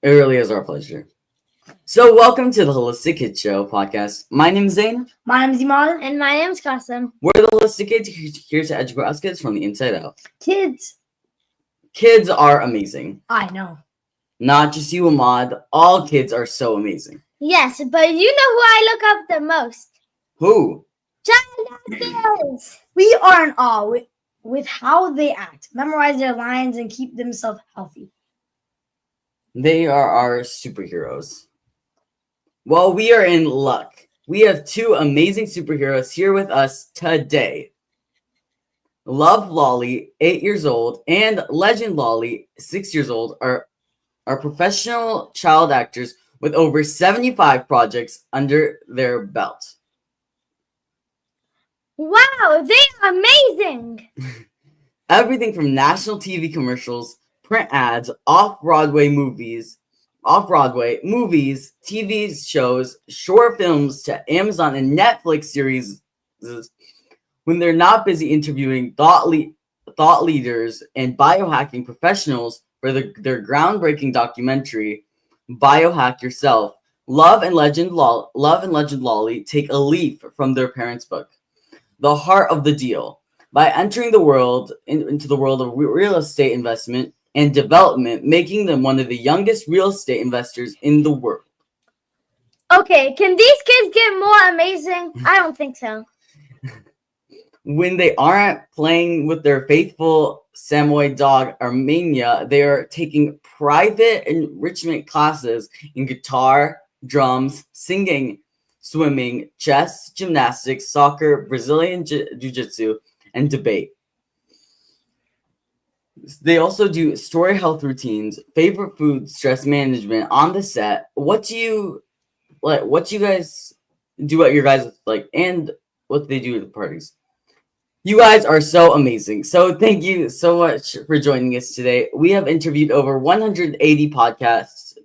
It really is our pleasure. So, welcome to the Holistic Kids Show podcast. My name is Zane. My name's Iman. And my name's Kasim. We're the Holistic Kids here to educate us kids from the inside out. Kids. Kids are amazing. I know. Not just you, Ahmad. All kids are so amazing. Yes, but you know who I look up the most? Who? Gymnastics. We are in awe with how they act, memorize their lines, and keep themselves healthy. They are our superheroes. Well, we are in luck. We have two amazing superheroes here with us today. Love Lolli, 8 years old, and Legend Lolli, 6 years old, are professional child actors with over 75 projects under their belt. Wow, they are amazing. Everything from national TV commercials, print ads, off-Broadway movies, TV shows, short films to Amazon and Netflix series. When they're not busy interviewing thought leaders and biohacking professionals for their groundbreaking documentary, Biohack Yourself, Love and Legend Lolli take a leaf from their parents' book, The Heart of the Deal, by entering the world into the world of real estate investment and development, making them one of the youngest real estate investors in the world. Okay, can these kids get more amazing? I don't think so. When they aren't playing with their faithful Samoyed dog, Armenia, they are taking private enrichment classes in guitar, drums, singing, swimming, chess, gymnastics, soccer, Brazilian jujitsu, and debate. They also do story health routines, favorite food, stress management on the set. What do you guys do at your guys' and what they do at the parties? You guys are so amazing. So thank you so much for joining us today. We have interviewed over 180 podcasts,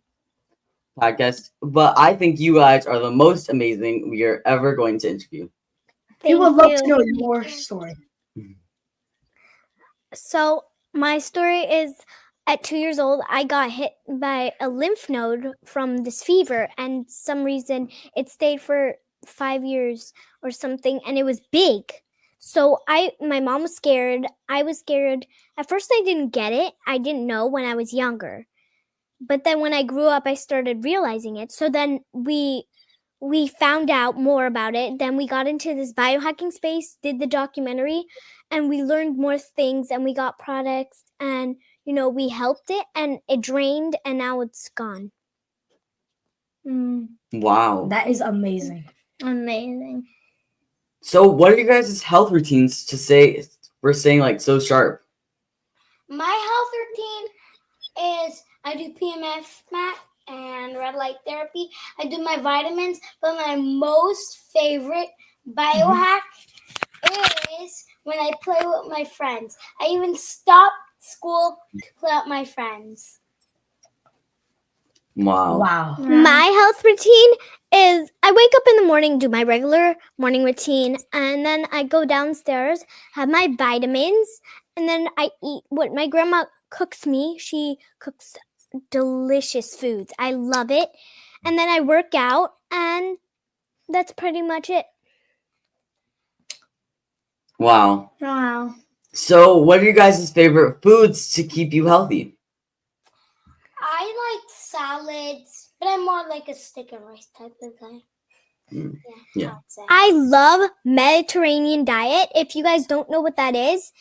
but I think you guys are the most amazing we are ever going to interview. We would love to know your story. So my story is at 2 years old, I got hit by a lymph node from this fever, and some reason it stayed for 5 years or something, and it was big. So my mom was scared. I was scared. At first, I didn't get it. I didn't know when I was younger. But then when I grew up, I started realizing it. So then we found out more about it. Then we got into this biohacking space, did the documentary, and we learned more things, and we got products, and, we helped it, and it drained, and now it's gone. Wow. That is amazing. Amazing. So what are you guys' health routines for staying so sharp? My health routine is I do PMF mat and red light therapy. I do my vitamins, but my most favorite biohack is when I play with my friends. I even stop school to play with my friends. Wow. My health routine is I wake up in the morning, do my regular morning routine, and then I go downstairs, have my vitamins, and then I eat what my grandma cooks me. She cooks delicious foods. I love it. And then I work out, and that's pretty much it. Wow. Wow. So what are your guys' favorite foods to keep you healthy? I like salads, but I'm more like a stick and rice type of guy. Yeah. I love Mediterranean diet. If you guys don't know what that is,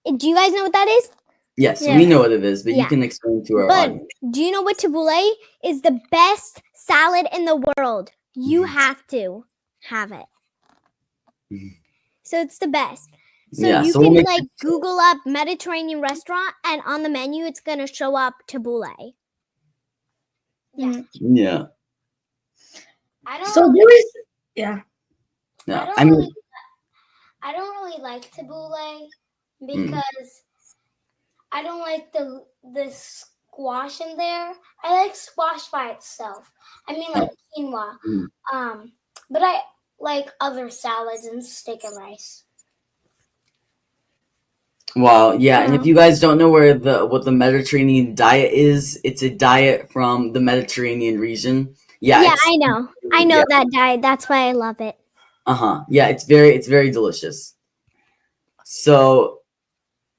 do you guys know what that is? Yes, Yeah. we know what it is, but Yeah. you can explain to our But audience. do you know what tabbouleh is? The best salad in the world. You have to have it. So it's the best. So Yeah, you so we'll can make Google up Mediterranean restaurant, and on the menu it's gonna show up tabbouleh. Yeah. Yeah. I don't. So there is, yeah. Yeah. I don't really like tabbouleh because I don't like the squash in there. I like squash by itself. I mean, like quinoa. But I like other salads and steak and rice. Wow, yeah, and if Yeah. you guys don't know what the Mediterranean diet is, it's a diet from the Mediterranean region. Yeah, Yeah, it's I know. I know yeah, that diet. That's why I love it. yeah, it's very delicious. So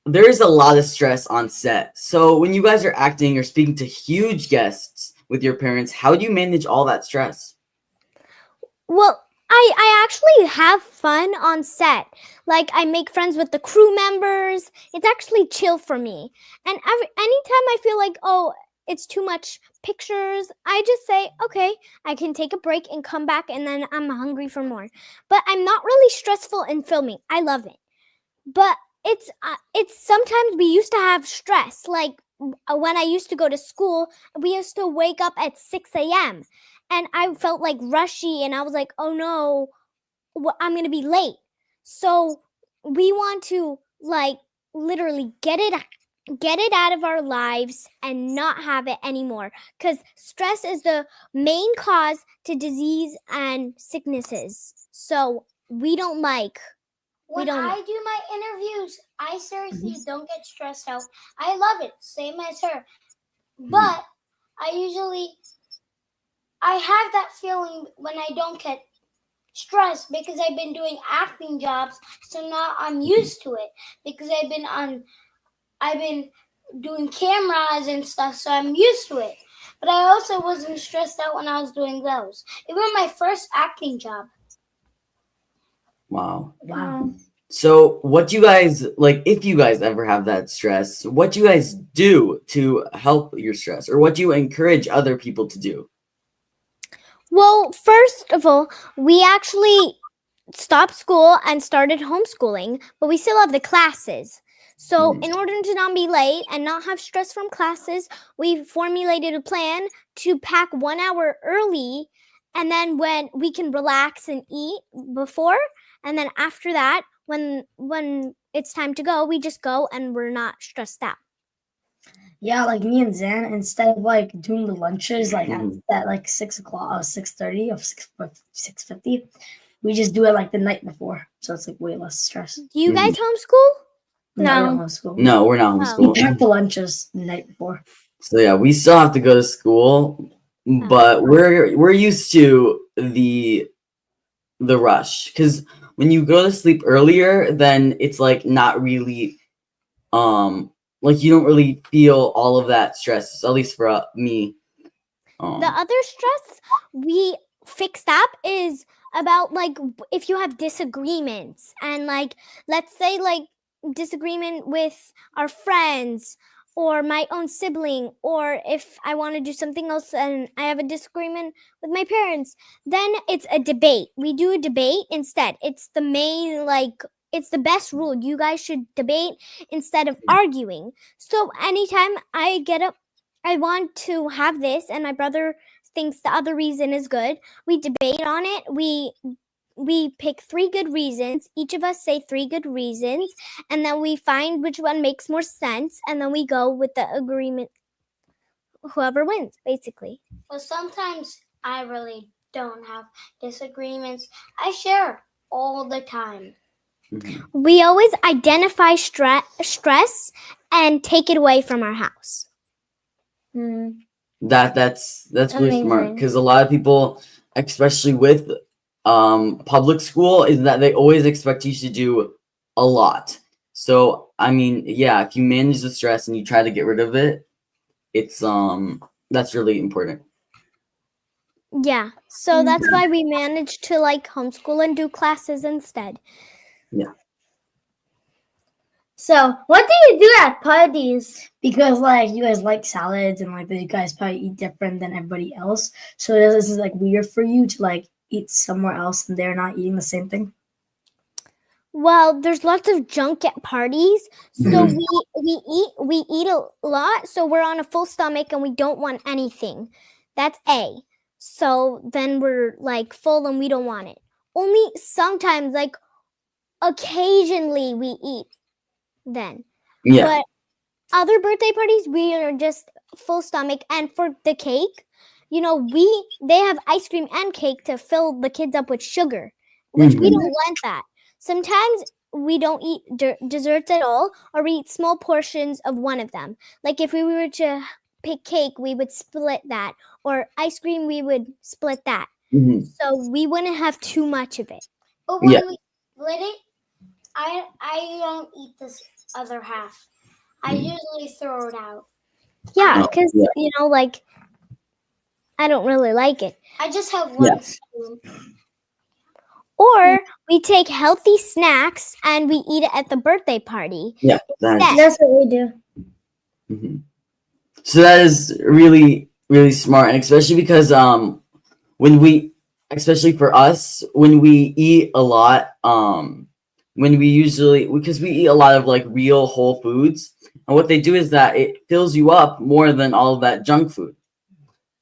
there's a lot of stress on set. So when you guys are acting or speaking to huge guests with your parents, how do you manage all that stress? Well, I actually have fun on set. Like, I make friends with the crew members. It's actually chill for me. And anytime I feel like, oh, it's too much pictures, I just say, okay, I can take a break and come back, and then I'm hungry for more. But I'm not really stressful in filming. I love it. But it's sometimes we used to have stress. Like, when I used to go to school, we used to wake up at 6 a.m. and I felt like rushy, and I was like, oh no, I'm gonna be late. So we want to, like, literally get it out of our lives and not have it anymore, because stress is the main cause to disease and sicknesses. So we don't like When don't- I do my interviews, I seriously don't get stressed out. I love it, same as her. But I have that feeling when I don't get stressed because I've been doing acting jobs, so now I'm used to it because I've been doing cameras and stuff, so I'm used to it. But I also wasn't stressed out when I was doing those. Even my first acting job. Wow. Wow. So what do you guys like if you guys ever have that stress, what do you guys do to help your stress, or what do you encourage other people to do? Well, first of all, we actually stopped school and started homeschooling, but we still have the classes. So, in order to not be late and not have stress from classes, we formulated a plan to pack 1 hour early, and then when we can relax and eat before, and then after that, when it's time to go, we just go and we're not stressed out. Yeah, like me and Zan, instead of like doing the lunches like Mhm. at like 6 o'clock or 6:30 or 6:50, we just do it like the night before. So it's like way less stress. Do you guys homeschool? No, I don't No. homeschool. No, we're not Oh. We homeschooled. pack the lunches the night before. So yeah, we still have to go to school, but we're used to the rush, because when you go to sleep earlier, then it's like not really like you don't really feel all of that stress, at least for me. The other stress we fixed up is about, like, if you have disagreements, and like, let's say, like, disagreement with our friends or my own sibling, or if I want to do something else and I have a disagreement with my parents, then it's a debate. We do a debate instead. It's the main, like, it's the best rule. You guys should debate instead of arguing. So anytime I get up, I want to have this, and my brother thinks the other reason is good, we debate on it. We pick 3 good reasons. Each of us say 3 good reasons, and then we find which one makes more sense, and then we go with the agreement. Whoever wins, basically. Well, sometimes I really don't have disagreements. I share all the time. We always identify stress and take it away from our house. That's really smart, Amazing. because a lot of people, especially with public school, is that they always expect you to do a lot. So I mean, yeah, if you manage the stress and you try to get rid of it, it's that's really important. Yeah, so that's why we managed to, like, homeschool and do classes instead. Yeah. So, what do you do at parties? Because like you guys like salads and like you guys probably eat different than everybody else. So this is like weird for you to like eat somewhere else and they're not eating the same thing. Well, there's lots of junk at parties, so we eat a lot, so we're on a full stomach and we don't want anything. That's A. So then we're like full and we don't want it. Only sometimes, like occasionally, we eat then. Yeah. But other birthday parties, we are just full stomach. And for the cake, you know, they have ice cream and cake to fill the kids up with sugar, which we don't want that. Sometimes we don't eat desserts at all, or we eat small portions of one of them. Like if we were to pick cake, we would split that, or ice cream, we would split that. Mhm. So we wouldn't have too much of it. But when Yeah. we split it, I don't eat this other half. I usually throw it out. Yeah, Oh, because yeah. you know, like I don't really like it. I just have Yeah. one spoon. Or we take healthy snacks and we eat it at the birthday party. Yeah. That's, That's what we do. mhm. So that is really, really smart, and especially because when we, especially for us, when we eat a lot, when we usually, because we eat a lot of like real whole foods, and what they do is that it fills you up more than all of that junk food.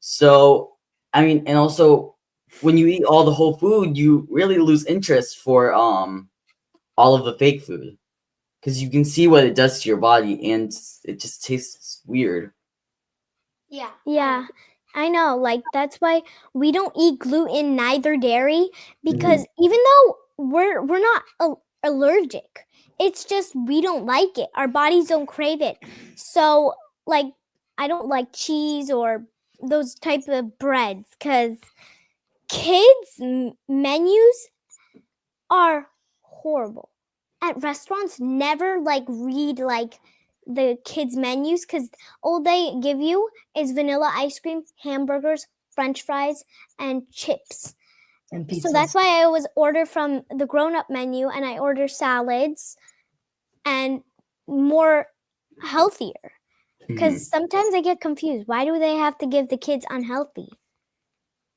So I mean, and also when you eat all the whole food, you really lose interest for all of the fake food, because you can see what it does to your body, and it just tastes weird. Yeah. Yeah, I know. Like that's why we don't eat gluten, neither dairy, because even though we're not allergic, it's just we don't like it. Our bodies don't crave it. So like I don't like cheese or those type of breads, because kids' menus are horrible. At restaurants, never like read like the kids' menus, because all they give you is vanilla ice cream, hamburgers, French fries, and chips. And So pizzas. that's why I always order from the grown-up menu, and I order salads and more healthier. Because sometimes I get confused. Why do they have to give the kids unhealthy?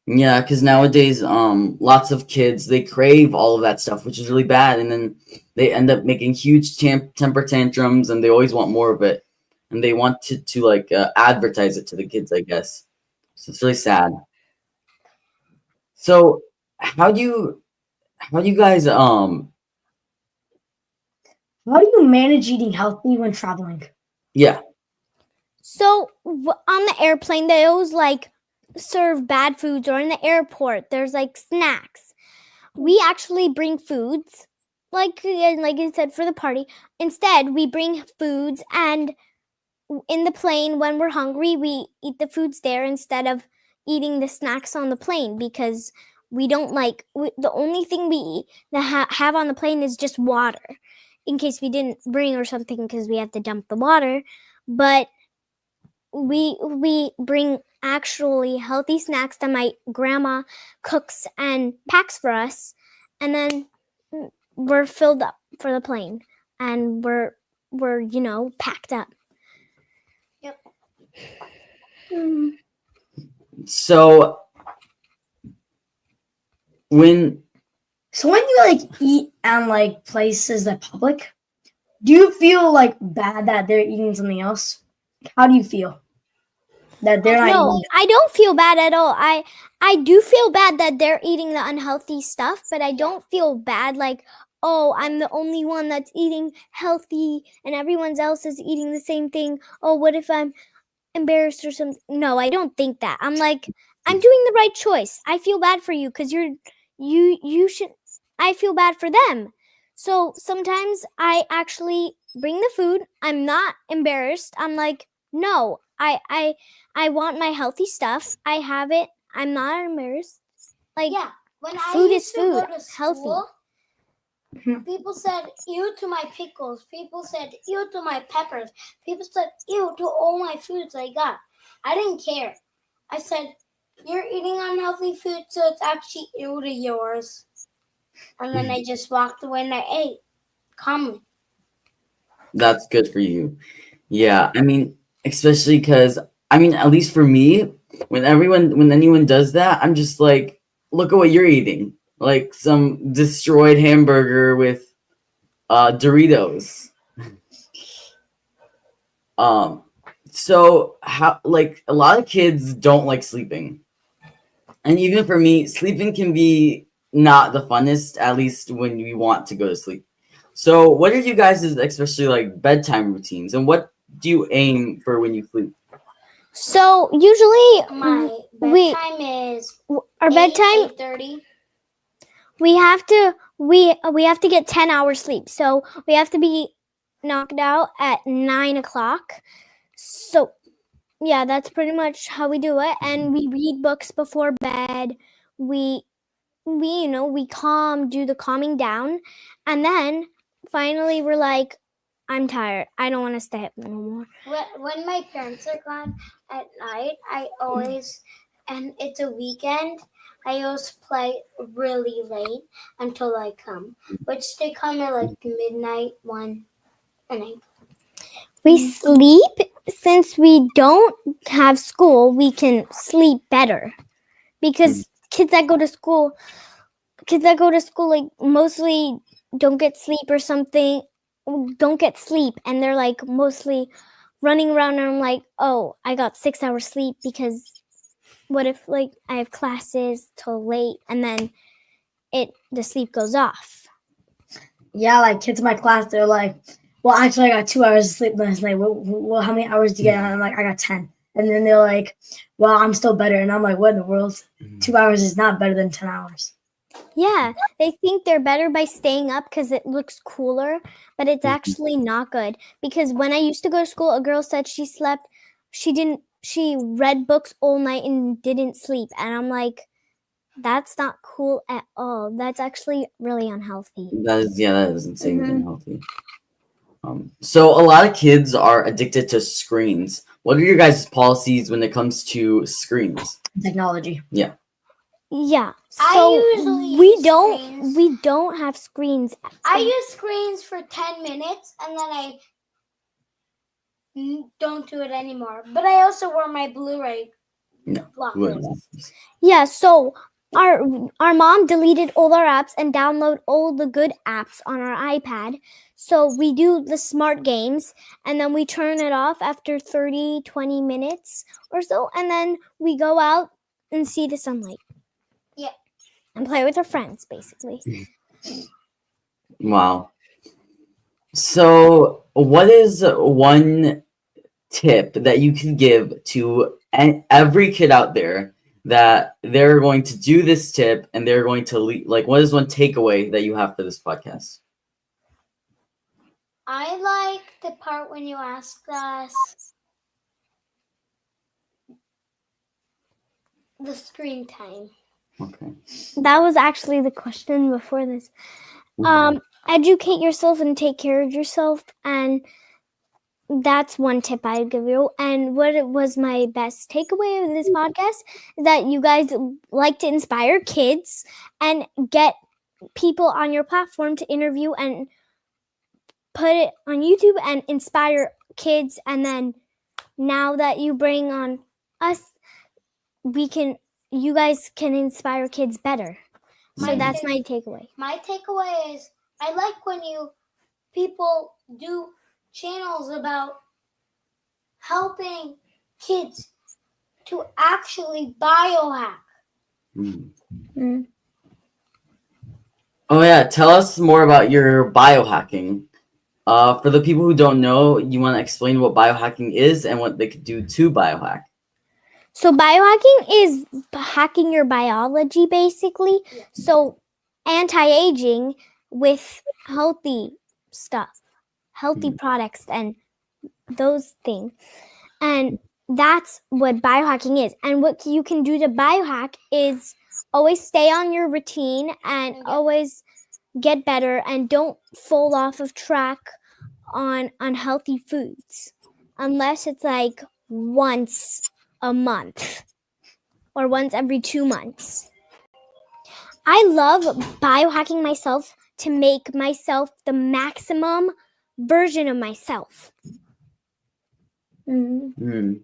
Yeah, because nowadays, lots of kids, they crave all of that stuff, which is really bad, and then they end up making huge temper tantrums, and they always want more of it, and they want to like advertise it to the kids, I guess. So it's really sad. So how do you guys How do you manage eating healthy when traveling? yeah. So on the airplane, they always like serve bad foods, or in the airport, there's like snacks. We actually bring foods, like you said, for the party. Instead, we bring foods, and in the plane, when we're hungry, we eat the foods there instead of eating the snacks on the plane, because we don't like the only thing we eat that have on the plane is just water, in case we didn't bring or something, because we have to dump the water. But we bring actually healthy snacks that my grandma cooks and packs for us, and then we're filled up for the plane, and we're packed up. Yep. So when So when you like eat at like places that public, do you feel like bad that they're eating something else? How do you feel that they're not No, eating? I don't feel bad at all. I do feel bad that they're eating the unhealthy stuff, but I don't feel bad like, oh, I'm the only one that's eating healthy and everyone else is eating the same thing. Oh, what if I'm embarrassed or something? No, I don't think that. I'm like, I'm doing the right choice. I feel bad for you, because you should. I feel bad for them. So sometimes I actually bring the food. I'm not embarrassed. I'm like, no, I want my healthy stuff. I have it. I'm not embarrassed. Like, Yeah. When food I is used to food, go to healthy. school, Mhm. people said ew to my pickles. People said ew to my peppers. People said ew to all my foods I got. I didn't care. I said, you're eating unhealthy food, so it's actually ew to yours. And then I just walked away and I ate calmly. that's good for you. Yeah, I mean, especially because I mean, at least for me, when anyone does that, I'm just like, look at what you're eating, like some destroyed hamburger with Doritos. So how, like, a lot of kids don't like sleeping, and even for me, sleeping can be not the funnest, at least when we want to go to sleep. So what are you guys' especially like bedtime routines, and what do you aim for when you sleep? So usually My we bedtime is our bedtime 8:30. we have to we have to get 10 hours sleep. So we have to be knocked out at 9 o'clock. So yeah, that's pretty much how we do it. And we read books before bed. We do the calming down. And then finally we're like, I'm tired. I don't want to stay up no more. When my parents are gone at night, I always, and it's a weekend, I always play really late until I come, which they come at like midnight, 1, and I. We sleep, since we don't have school, we can sleep better. Because kids that go to school like mostly don't get sleep or something, and they're like mostly running around, and I'm like, oh, I got 6 hours sleep, because what if like I have classes till late and then the sleep goes off. Yeah, like kids in my class, they're like, well, actually, I got 2 hours of sleep last night. Well, how many hours do you get? And I'm like, I got 10. And then they're like, well, I'm still better. And I'm like, what in the world? 2 hours is not better than 10 hours. Yeah, they think they're better by staying up because it looks cooler, but it's actually not good. Because when I used to go to school, a girl said she read books all night and didn't sleep. And I'm like, that's not cool at all. That's actually really unhealthy. That is insanely unhealthy. So a lot of kids are addicted to screens. What are your guys' policies when it comes to screens? Technology. Yeah. I So usually we use don't screens. we don't have screens. I use screens for 10 minutes and then I don't do it anymore. But I also wear my Blu-ray blockers. Yeah, so our mom deleted all our apps and download all the good apps on our iPad. So we do the smart games, and then we turn it off after 30, 20 minutes or so, and then we go out and see the sunlight. Yeah. And play with our friends, basically. Wow. So what is one tip that you can give to every kid out there that they're going to do this tip and they're going to what is one takeaway that you have for this podcast? I like the part when you asked us the screen time. Okay. That was actually the question before this. Educate yourself and take care of yourself, and that's one tip I'd give you. And what was my best takeaway of this podcast is that you guys like to inspire kids and get people on your platform to interview and put it on YouTube and inspire kids. And then now that you bring on us, you guys can inspire kids better. So that's my takeaway. My takeaway is I like when people do channels about helping kids to actually biohack. Oh yeah, tell us more about your biohacking. For the people who don't know, you want to explain what biohacking is and what they could do to biohack. So biohacking is hacking your biology, basically. Yeah. So anti-aging with healthy stuff, healthy products, and those things. And that's what biohacking is. And what you can do to biohack is always stay on your routine and always get better, and don't fall off of track on unhealthy foods unless it's like once a month or once every 2 months. I love biohacking myself to make myself the maximum version of myself. And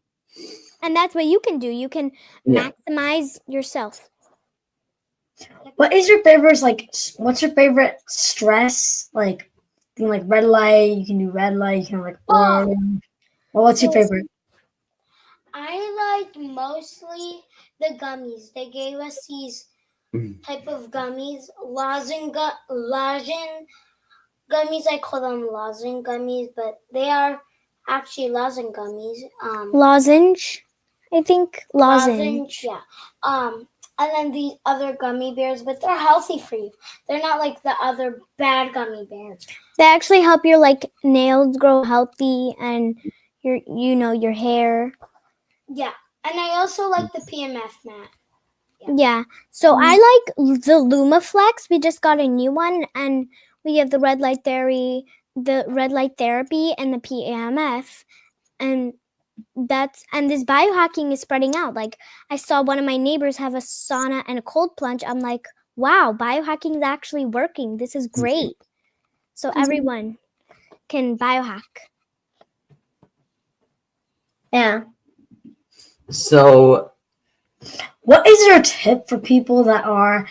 that's what you can do. You can maximize yourself. What is your favorite, what's your favorite stress? Like, you can red light, you can do red light, you can orange. Well, what's your favorite? I like mostly the gummies. They gave us these type of gummies, lozenge gummies. I call them lozenge gummies, but they are actually lozenge gummies. Lozenge, I think. Lozenge. Yeah. and then these other gummy bears, but they're healthy for you. They're not like the other bad gummy bears. They actually help your like nails grow healthy and your hair. Yeah, and I also like the PMF mat. Yeah. So I like the LumaFlex. We just got a new one, and we have the red light therapy, and the PMF, and this biohacking is spreading out. Like I saw one of my neighbors have a sauna and a cold plunge. I'm like, wow, biohacking is actually working. This is great. So everyone can biohack. Yeah. So, What is your tip for people that are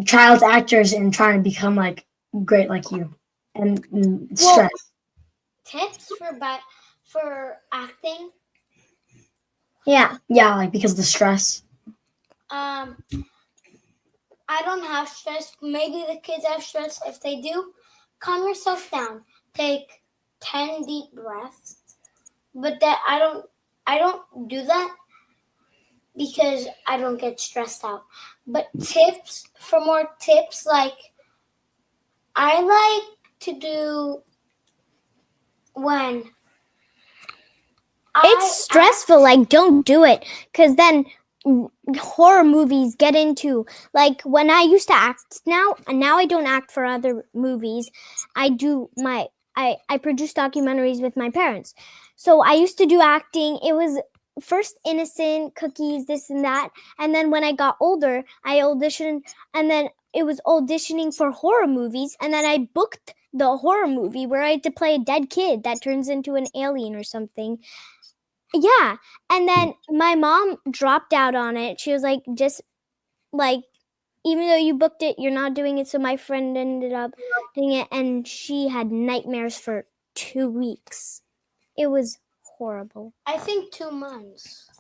child actors and trying to become like great like you and stress? Tips for acting. Yeah, like because of the stress. I don't have stress. Maybe the kids have stress. If they do, calm yourself down. Take 10 deep breaths. But that I don't do that because I don't get stressed out. But for more tips, like I like to do when It's stressful. Like, don't do it, because then horror movies get into, like, when I used to act now I don't act for other movies. I produce documentaries with my parents. So I used to do acting. It was first innocent, cookies, this and that. And then when I got older, I auditioned, and then it was auditioning for horror movies. And then I booked the horror movie where I had to play a dead kid that turns into an alien or something. Yeah. And then my mom dropped out on it. She was like, just like, even though you booked it, you're not doing it. So my friend ended up doing it, and she had nightmares for 2 weeks. It was horrible. I think 2 months.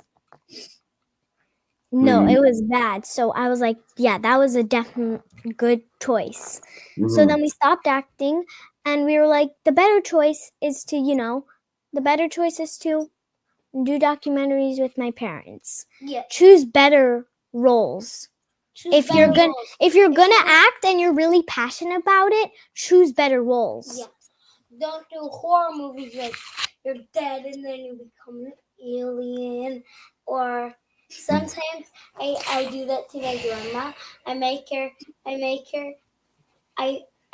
No, it was bad. So I was like, yeah, that was a definite good choice. So then we stopped acting, and we were like, the better choice is to do documentaries with my parents. Yeah. Choose better roles. If you're gonna act and you're really passionate about it, choose better roles. Yeah. Don't do horror movies like you're dead and then you become an alien. Or sometimes I do that to my grandma. I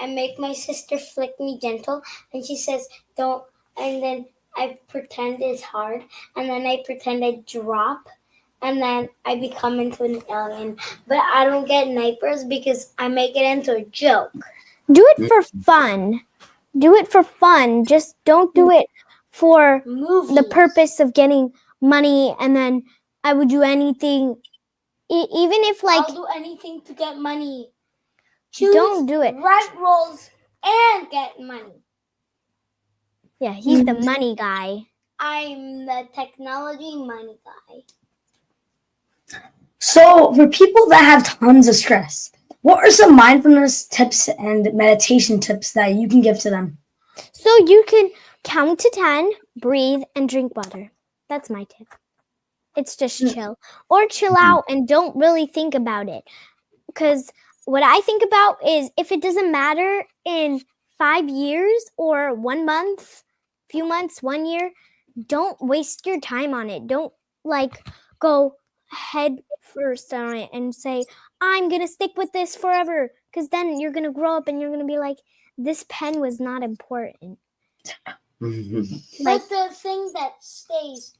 make my sister flick me gentle, and she says don't, and then I pretend it's hard, and then I pretend I drop, and then I become into an alien. But I don't get nightmares because I make it into a joke. Do it for fun. Just don't do it for the purpose of getting money. And then I would do anything, even if like I'll do anything to get money. Don't do it. Right roles and get money. Yeah, he's the money guy. I'm the technology money guy. So for people that have tons of stress, what are some mindfulness tips and meditation tips that you can give to them? So you can count to 10, breathe, and drink water. That's my tip. It's just chill. Or chill out and don't really think about it. Because what I think about is if it doesn't matter in 5 years or 1 month, few months, 1 year, don't waste your time on it. Don't like go head first on it and say, I'm going to stick with this forever. Because then you're going to grow up and you're going to be like, this pen was not important. Like the thing that stays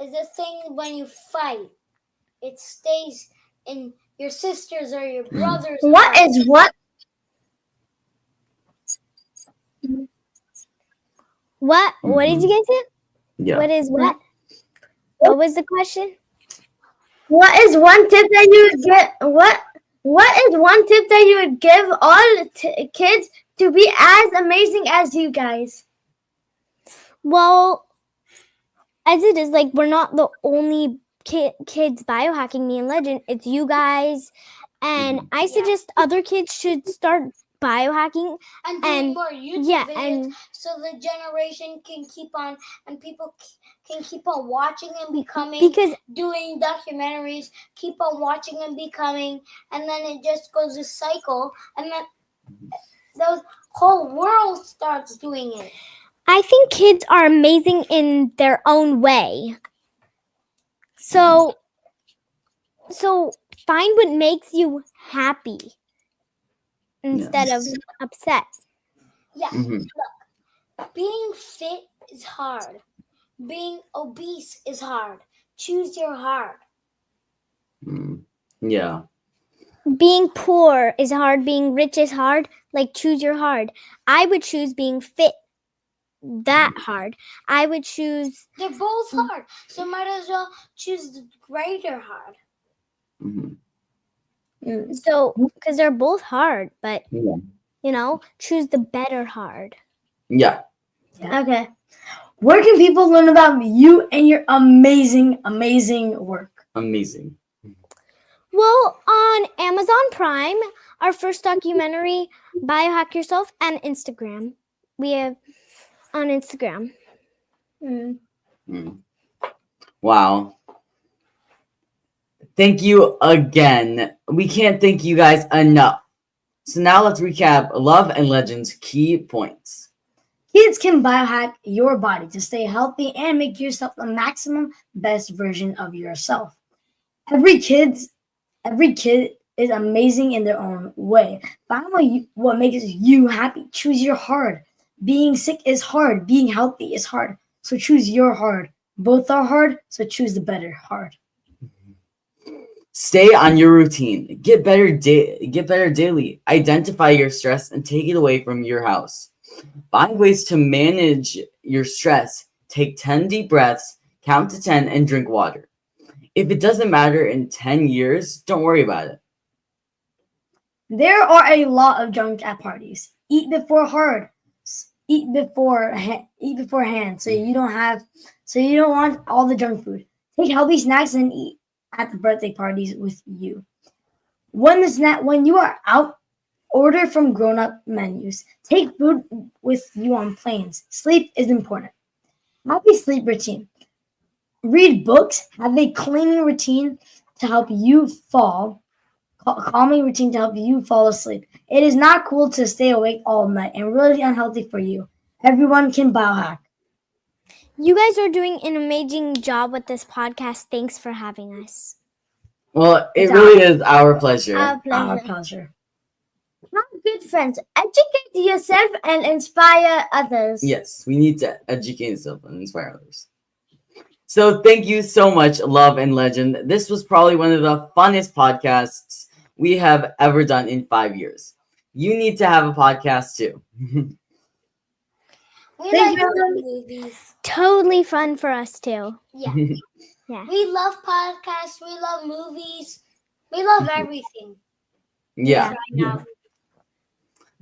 is the thing when you fight. It stays in your sisters or your brothers. What is what? What did you guys say? Yeah. What is what? What was the question? What is one tip that you would get? What is one tip that you would give all kids to be as amazing as you guys? Well, as it is, like, we're not the only kids biohacking me and Legend. It's you guys, and I suggest other kids should start biohacking and doing more YouTube videos, and so the generation can keep on and people can keep on watching and becoming, Because doing documentaries, keep on watching and becoming, and then it just goes a cycle, and then the whole world starts doing it. I think kids are amazing in their own way. So find what makes you happy instead of upset. Yeah, Mhm. look, being fit is hard. Being obese is hard. Choose your hard. Mm. Yeah. Being poor is hard. Being rich is hard. Like, choose your hard. I would choose being fit. That hard. I would choose. They're both hard, so might as well choose the greater hard. Mhm. So, because they're both hard, but Yeah. choose the better hard. Yeah. Okay. Where can people learn about you and your amazing, amazing work? Amazing. Well, on Amazon Prime, our first documentary, Biohack Yourself, and Instagram. We have on Instagram. Mm. Wow. Thank you again. We can't thank you guys enough. So now let's recap Love and Legend's key points. Kids can biohack your body to stay healthy and make yourself the maximum best version of yourself. Every kid is amazing in their own way. Find what makes you happy. Choose your hard. Being sick is hard. Being healthy is hard. So choose your hard. Both are hard, so choose the better hard. Stay on your routine. Get better daily. Identify your stress and take it away from your house. Find ways to manage your stress. Take 10 deep breaths, count to 10, and drink water. If it doesn't matter in 10 years, don't worry about it. There are a lot of junk at parties. Eat beforehand, so you don't want all the junk food. Take healthy snacks and eat at the birthday parties with you. When you are out, order from grown-up menus. Take food with you on planes. Sleep is important. Have a sleep routine. Read books. Have a calming routine to help you fall asleep. It is not cool to stay awake all night and really unhealthy for you. Everyone can biohack. You guys are doing an amazing job with this podcast. Thanks for having us. Well, it It's really is our pleasure. Our pleasure. Our pleasure. Have good friends. Educate yourself and inspire others. Yes, we need to educate ourselves and inspire others. So thank you so much, Love and Legend. This was probably one of the funnest podcasts we have ever done in 5 years. You need to have a podcast too. We Thank like you. movies. Totally fun for us too. Yeah. Yeah. We love podcasts. We love movies. We love everything. Yeah. Right now.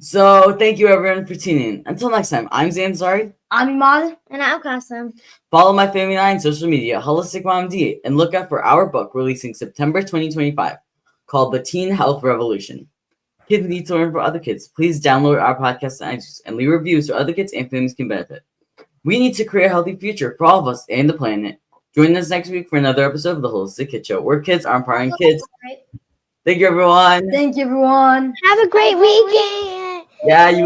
So thank you everyone for tuning in. Until next time, I'm Zanzari. I'm Imad. And I'm Kasim. Follow my family on social media, Holistic Mom D, and look out for our book releasing September 2025 called The Teen Health Revolution. Kids need to learn from other kids. Please download our podcast on iTunes and leave reviews so other kids and families can benefit. We need to create a healthy future for all of us and the planet. Join us next week for another episode of the Holistic Kid Show, where kids are empowering kids. Thank you, everyone. Thank you, everyone. Have a great weekend. Yeah, you